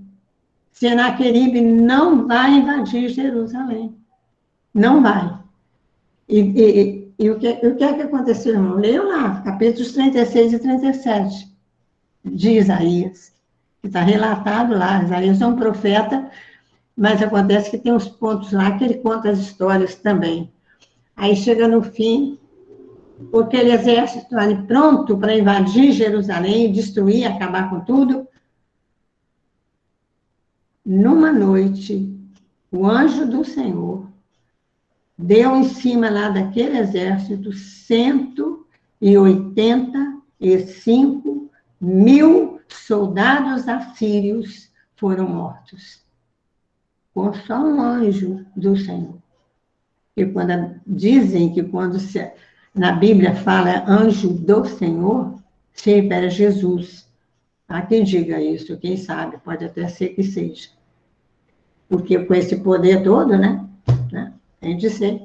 Senaqueribe não vai invadir Jerusalém. Não vai. E o que é que aconteceu, irmão? Leiam lá, capítulos 36 e 37. De Isaías, que está relatado lá. Isaías é um profeta, mas acontece que tem uns pontos lá que ele conta as histórias também. Aí chega no fim, aquele exército ali pronto para invadir Jerusalém, destruir, acabar com tudo. Numa noite, o anjo do Senhor deu em cima lá daquele exército 185.000 soldados assírios foram mortos. Com só um anjo do Senhor. E dizem que quando na Bíblia fala anjo do Senhor, se refere a Jesus. Há quem diga isso, quem sabe, pode até ser que seja. Porque com esse poder todo, né? Tem de ser.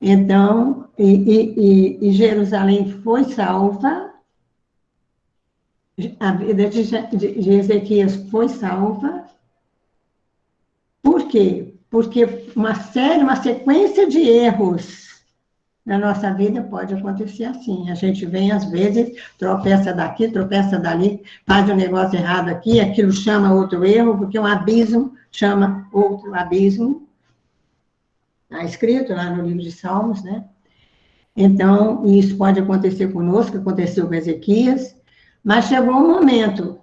Então, e Jerusalém foi salva, a vida de Ezequias foi salva. Por quê? Porque uma sequência de erros na nossa vida pode acontecer assim. A gente vem, às vezes, tropeça daqui, tropeça dali, faz um negócio errado aqui, aquilo chama outro erro, porque um abismo chama outro abismo. Está escrito lá no livro de Salmos, né? Então, isso pode acontecer conosco, aconteceu com Ezequias, mas chegou um momento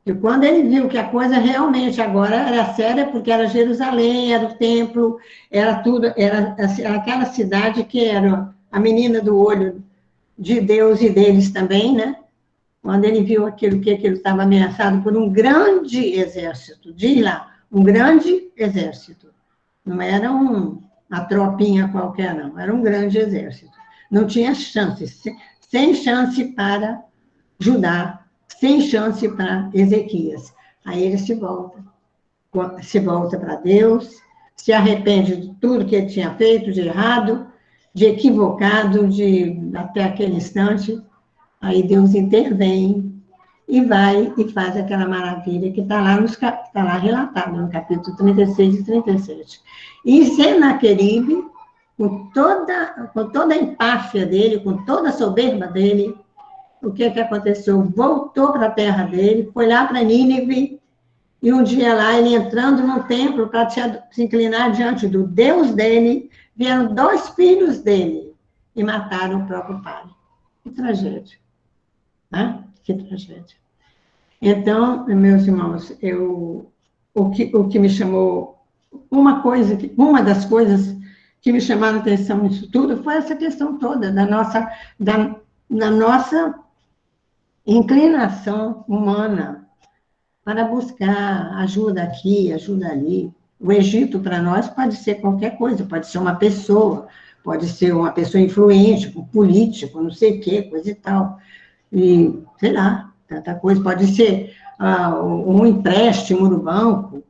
que quando ele viu que a coisa realmente agora era séria, porque era Jerusalém, era o templo, era tudo, era aquela cidade que era a menina do olho de Deus e deles também, né? Quando ele viu aquilo estava ameaçado por um grande exército, diz lá, um grande exército. Não era uma tropinha qualquer, não, era um grande exército. Não tinha chance, sem chance para Judá, sem chance para Ezequias. Aí ele se volta para Deus, se arrepende de tudo que ele tinha feito, de errado, de equivocado, até aquele instante. Aí Deus intervém e vai e faz aquela maravilha que está lá relatado no capítulo 36 e 37. E Senaqueribe, com toda a empáfia dele, com toda a soberba dele, o que aconteceu? Voltou para a terra dele, foi lá para Nínive, e um dia lá, ele entrando no templo para se inclinar diante do Deus dele, vieram 2 filhos dele e mataram o próprio pai. Que tragédia. Né? Que tragédia. Então, meus irmãos, o que me chamou, uma das coisas que me chamaram a atenção nisso tudo foi essa questão toda da nossa inclinação humana para buscar ajuda aqui, ajuda ali. O Egito, para nós, pode ser qualquer coisa, pode ser uma pessoa influente, um político, não sei o quê, coisa e tal. E, sei lá, tanta coisa. Pode ser um empréstimo no banco,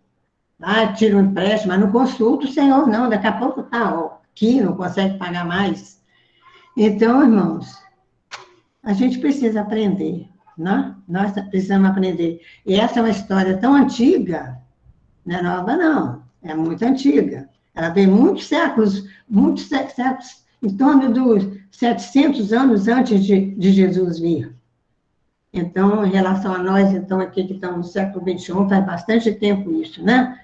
tira um empréstimo, mas não consulta o Senhor, não. Daqui a pouco está aqui, não consegue pagar mais. Então, irmãos, a gente precisa aprender, né? Nós precisamos aprender. E essa é uma história tão antiga, não é nova, não. É muito antiga. Ela tem muitos séculos, em torno dos 700 anos antes de Jesus vir. Então, em relação a nós, então, aqui que estamos no século XXI, faz bastante tempo isso, né?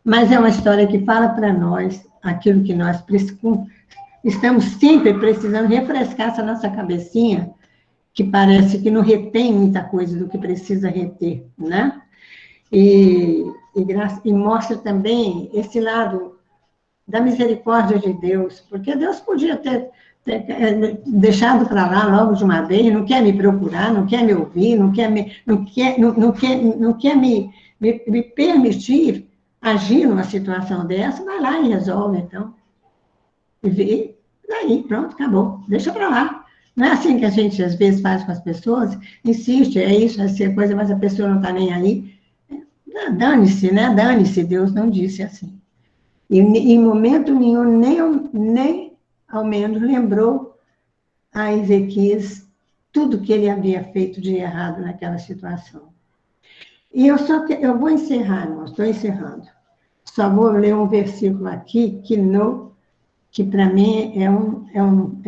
Mas é uma história que fala para nós aquilo que nós estamos sempre precisando refrescar essa nossa cabecinha, que parece que não retém muita coisa do que precisa reter, né? E mostra também esse lado da misericórdia de Deus, porque Deus podia ter deixado para lá logo de uma vez, não quer me procurar, não quer me ouvir, não quer me permitir agir numa situação dessa, vai lá e resolve, então. E daí, pronto, acabou, deixa para lá. Não é assim que a gente, às vezes, faz com as pessoas, insiste, é isso, é ser coisa, mas a pessoa não está nem aí. Dane-se, né? Dane-se, Deus não disse assim. E em momento nenhum, nem ao menos lembrou a Ezequias tudo que ele havia feito de errado naquela situação. E eu vou encerrar, irmãos, estou encerrando. Só vou ler um versículo aqui que para mim é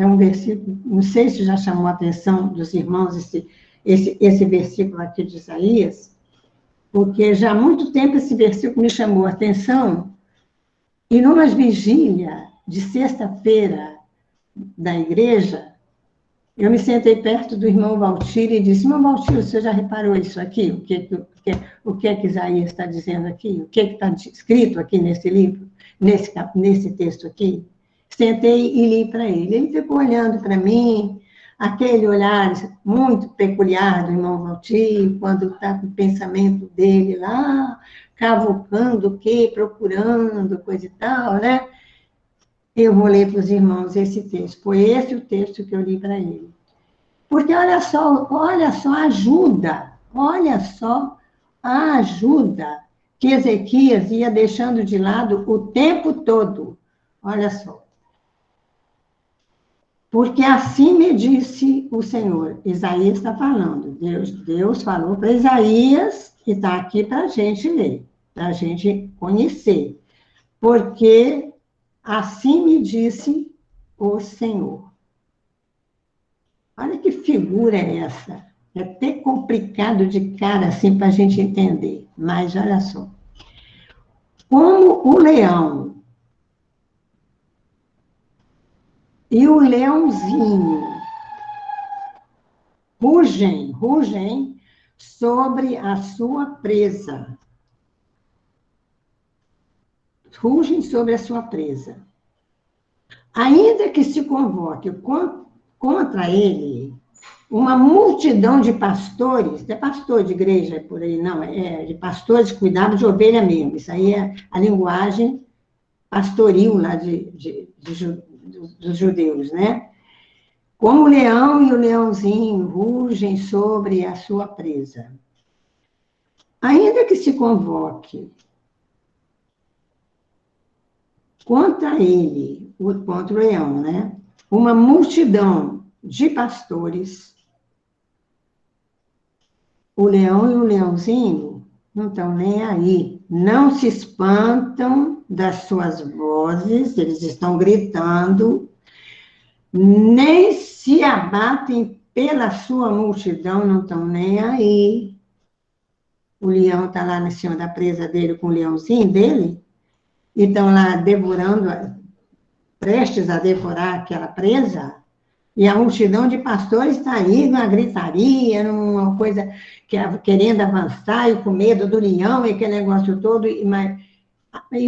um versículo, não sei se já chamou a atenção dos irmãos esse versículo aqui de Isaías, porque já há muito tempo esse versículo me chamou a atenção, e numa vigília de sexta-feira da igreja, eu me sentei perto do irmão Valtir e disse: irmão Valtir, você já reparou isso aqui? O que é que Isaías está dizendo aqui? O que é que está escrito aqui nesse livro, nesse texto aqui? Sentei e li para ele. Ele ficou olhando para mim, aquele olhar muito peculiar do irmão Valtir, quando está com o pensamento dele lá, cavucando o quê, procurando, coisa e tal, né? Eu vou ler para os irmãos esse texto. Foi esse o texto que eu li para ele. Porque olha só a ajuda, olha só a ajuda que Ezequias ia deixando de lado o tempo todo. Olha só. Porque assim me disse o Senhor. Isaías está falando. Deus falou para Isaías e está aqui para a gente ler, para a gente conhecer. Porque assim me disse o Senhor. Olha que figura é essa. É até complicado de cara assim para a gente entender. Mas olha só. Como o leão e o leãozinho rugem sobre a sua presa. Rugem sobre a sua presa. Ainda que se convoque contra ele uma multidão de pastores, não é pastor de igreja por aí, não, é de pastores que cuidavam de ovelha mesmo. Isso aí é a linguagem pastoril lá dos judeus, né? Como o leão e o leãozinho rugem sobre a sua presa. Ainda que se convoque contra ele, contra o leão, né? Uma multidão de pastores, o leão e o leãozinho não estão nem aí. não se espantam das suas vozes, eles estão gritando, nem se abatem pela sua multidão, não estão nem aí. O leão está lá em cima da presa dele com o leãozinho dele, e estão lá devorando, prestes a devorar aquela presa, e a multidão de pastores está aí numa gritaria, numa coisa querendo avançar, e com medo do leão, e aquele negócio todo, e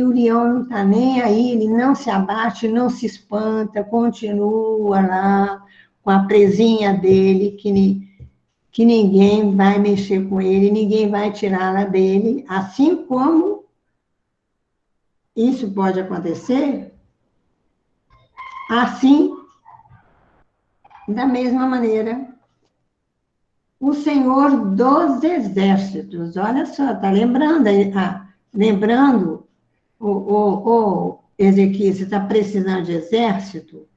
o leão não está nem aí, ele não se abate, não se espanta, continua lá com a presinha dele, que ninguém vai mexer com ele, ninguém vai tirá-la dele, assim como isso pode acontecer, assim, da mesma maneira, o Senhor dos Exércitos, olha só, está lembrando, lembrando, Ezequiel, você está precisando de exército?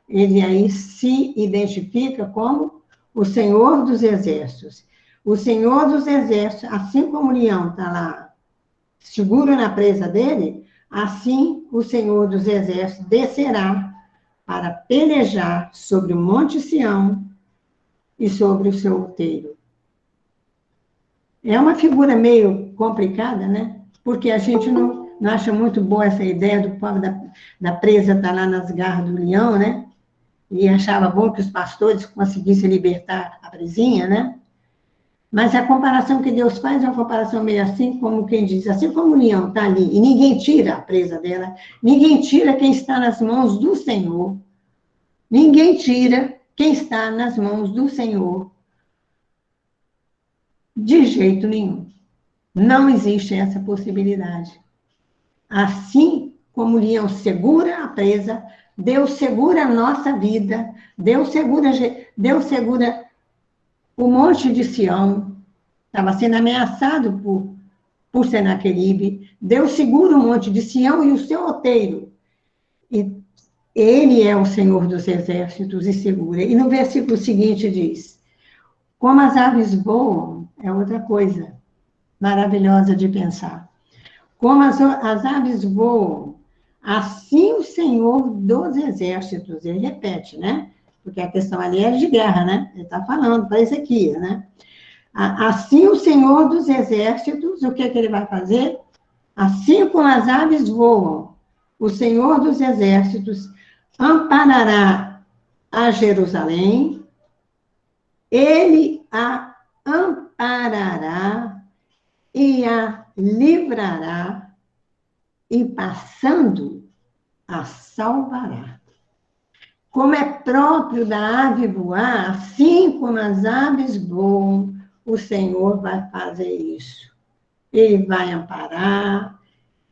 Ele aí se identifica como o Senhor dos Exércitos. O Senhor dos Exércitos, assim como o leão está lá, seguro na presa dele, assim o Senhor dos Exércitos descerá para pelejar sobre o Monte Sião e sobre o seu outeiro. É uma figura meio complicada, né? Porque a gente não acha muito boa essa ideia do povo da presa estar lá nas garras do leão, né? E achava bom que os pastores conseguissem libertar a presinha, né? Mas a comparação que Deus faz é uma comparação meio assim, como quem diz, assim como o leão está ali, e ninguém tira a presa dela, ninguém tira quem está nas mãos do Senhor, ninguém tira quem está nas mãos do Senhor, de jeito nenhum. Não existe essa possibilidade. Assim como o leão segura a presa, Deus segura a nossa vida, Deus segura o monte de Sião, estava sendo ameaçado por Senaqueribe, Deus segura o monte de Sião e o seu outeiro. E ele é o Senhor dos exércitos e segura. E no versículo seguinte diz, como as aves voam, é outra coisa maravilhosa de pensar. Como as aves voam, assim o Senhor dos exércitos, ele repete, né? Porque a questão ali é de guerra, né? Ele está falando para Ezequiel, né? Assim o Senhor dos exércitos, o que ele vai fazer? Assim como as aves voam, o Senhor dos exércitos amparará a Jerusalém, ele a amparará e a livrará, e passando, a salvará. Como é próprio da ave voar, assim como as aves voam, o Senhor vai fazer isso. Ele vai amparar,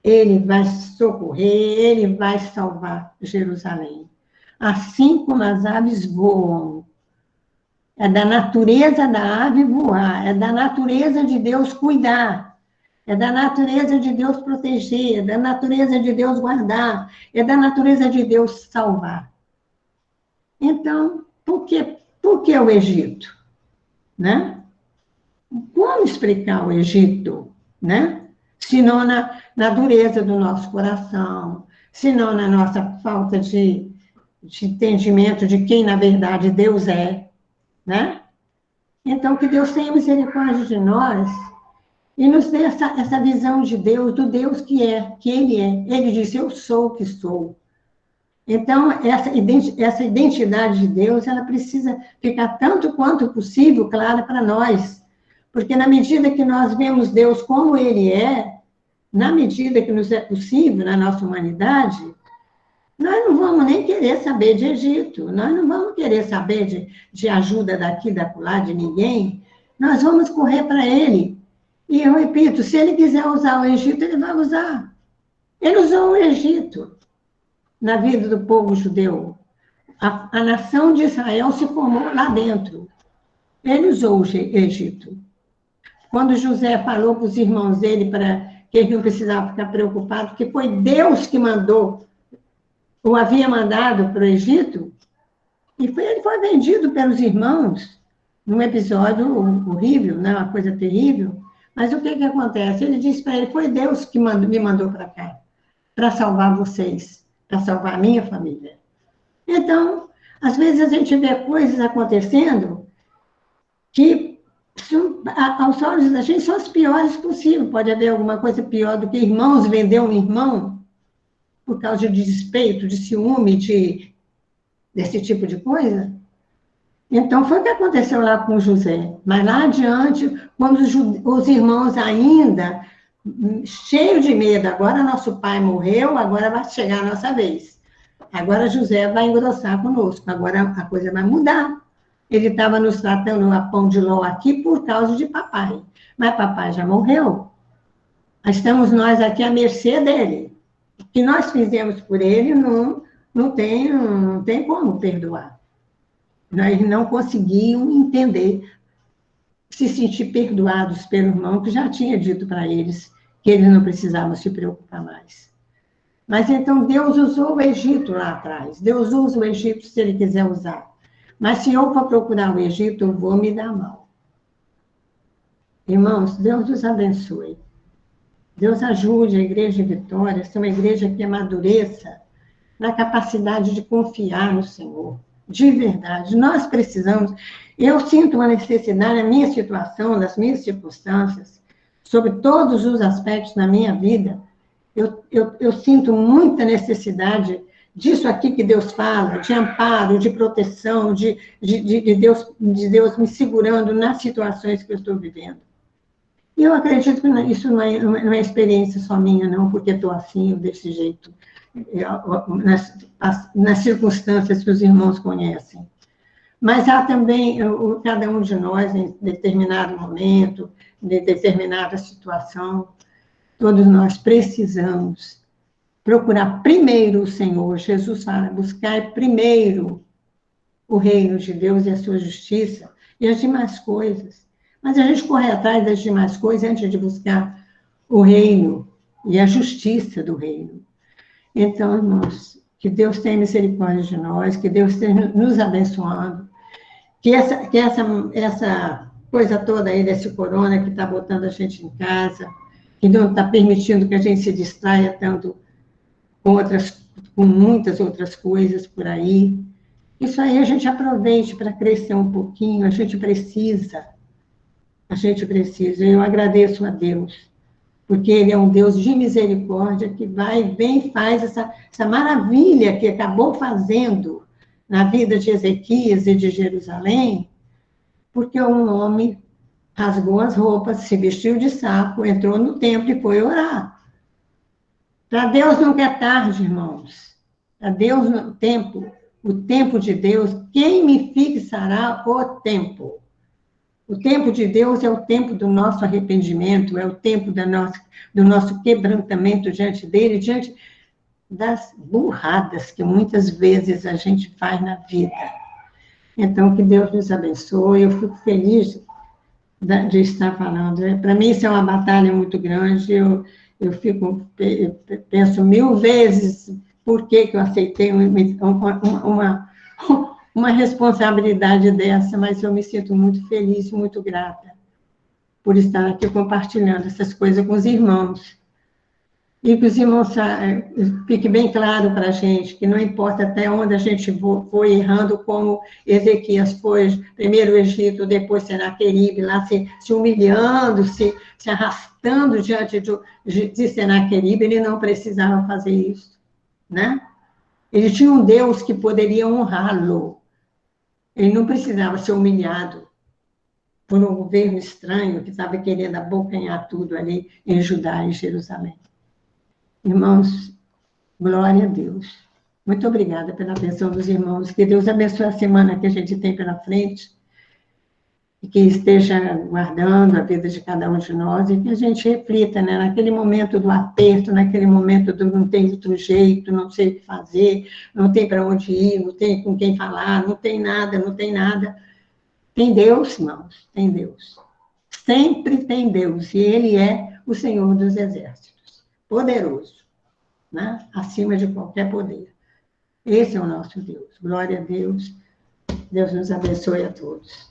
ele vai socorrer, ele vai salvar Jerusalém. Assim como as aves voam. É da natureza da ave voar, é da natureza de Deus cuidar, é da natureza de Deus proteger, é da natureza de Deus guardar, é da natureza de Deus salvar. Então, por que o Egito? Né? Como explicar o Egito? Né? Senão na dureza do nosso coração, senão na nossa falta de entendimento de quem, na verdade, Deus é. Né? Então, que Deus tenha misericórdia de nós e nos dê essa visão de Deus, do Deus que Ele é. Ele disse, eu sou o que sou. Então, essa identidade de Deus, ela precisa ficar tanto quanto possível clara para nós. Porque na medida que nós vemos Deus como Ele é, na medida que nos é possível, na nossa humanidade, nós não vamos nem querer saber de Egito, nós não vamos querer saber de ajuda daqui, da lá, de ninguém, nós vamos correr para Ele. E eu repito, se Ele quiser usar o Egito, Ele vai usar. Ele usou o Egito na vida do povo judeu. A nação de Israel se formou lá dentro. Ele usou o Egito. Quando José falou para os irmãos dele que eles não precisavam ficar preocupados, que foi Deus que mandou, o havia mandado para o Egito, e ele foi vendido pelos irmãos, num episódio horrível, né, uma coisa terrível, Mas o que que acontece? Ele disse para ele, foi Deus que me mandou para cá, para salvar vocês, para salvar a minha família. Então, às vezes a gente vê coisas acontecendo que, aos olhos da gente, são as piores possíveis. Pode haver alguma coisa pior do que irmãos vender um irmão por causa de despeito, de ciúme, desse tipo de coisa? Então, foi o que aconteceu lá com José. Mas lá adiante, quando os irmãos ainda, cheios de medo, agora nosso pai morreu, agora vai chegar a nossa vez. Agora José vai engrossar conosco, agora a coisa vai mudar. Ele estava nos tratando a pão de ló aqui por causa de papai. Mas papai já morreu. Estamos nós aqui à mercê dele. O que nós fizemos por ele não tem como perdoar. Eles não conseguiam entender, se sentir perdoados pelo irmão que já tinha dito para eles que eles não precisavam se preocupar mais. Mas então Deus usou o Egito lá atrás. Deus usa o Egito se ele quiser usar. Mas se eu for procurar o Egito, eu vou me dar mal. Irmãos, Deus os abençoe. Deus ajude a Igreja de Vitória a ser uma igreja que amadureça na capacidade de confiar no Senhor. De verdade, nós precisamos. Eu sinto uma necessidade na minha situação, nas minhas circunstâncias, sobre todos os aspectos da minha vida. Eu sinto muita necessidade disso aqui que Deus fala, de amparo, de proteção, de Deus me segurando nas situações que eu estou vivendo. E eu acredito que isso não é experiência só minha, não, porque estou assim, desse jeito, nas circunstâncias que os irmãos conhecem. Mas há também, cada um de nós, em determinado momento, em determinada situação, todos nós precisamos procurar primeiro o Senhor. Jesus fala, buscar primeiro o reino de Deus e a sua justiça e as demais coisas. Mas a gente corre atrás das demais coisas antes de buscar o reino e a justiça do reino. Então, irmãos, que Deus tenha misericórdia de nós, que Deus esteja nos abençoando, que essa coisa toda aí desse corona que está botando a gente em casa, que não está permitindo que a gente se distraia tanto com muitas outras coisas por aí. Isso aí a gente aproveite para crescer um pouquinho, a gente precisa. Eu agradeço a Deus, porque Ele é um Deus de misericórdia, que vai, vem e faz essa maravilha que acabou fazendo na vida de Ezequias e de Jerusalém, porque um homem rasgou as roupas, se vestiu de saco, entrou no templo e foi orar. Para Deus nunca é tarde, irmãos. Para Deus, o tempo de Deus, quem me fixará o tempo? O tempo de Deus é o tempo do nosso arrependimento, é o tempo do nosso quebrantamento diante dele, diante das burradas que muitas vezes a gente faz na vida. Então, que Deus nos abençoe. Eu fico feliz de estar falando. Para mim, isso é uma batalha muito grande. Eu penso 1000 vezes por que eu aceitei uma responsabilidade dessa, mas eu me sinto muito feliz, muito grata por estar aqui compartilhando essas coisas com os irmãos. E que os irmãos fique bem claro para a gente, que não importa até onde a gente foi errando, como Ezequias foi, primeiro o Egito, depois Senaqueribe, lá se humilhando, se arrastando diante de Senaqueribe, ele não precisava fazer isso, né? Ele tinha um Deus que poderia honrá-lo. Ele não precisava ser humilhado por um governo estranho que estava querendo abocanhar tudo ali em Judá e Jerusalém. Irmãos, glória a Deus. Muito obrigada pela atenção dos irmãos. Que Deus abençoe a semana que a gente tem pela frente e que esteja guardando a vida de cada um de nós e que a gente reflita, né, naquele momento do aperto, naquele momento do não tem outro jeito, não sei o que fazer, não tem para onde ir, não tem com quem falar, não tem nada, não tem nada. Tem Deus, irmãos, tem Deus. Sempre tem Deus, e Ele é o Senhor dos Exércitos. Poderoso, né? Acima de qualquer poder. Esse é o nosso Deus. Glória a Deus. Deus nos abençoe a todos.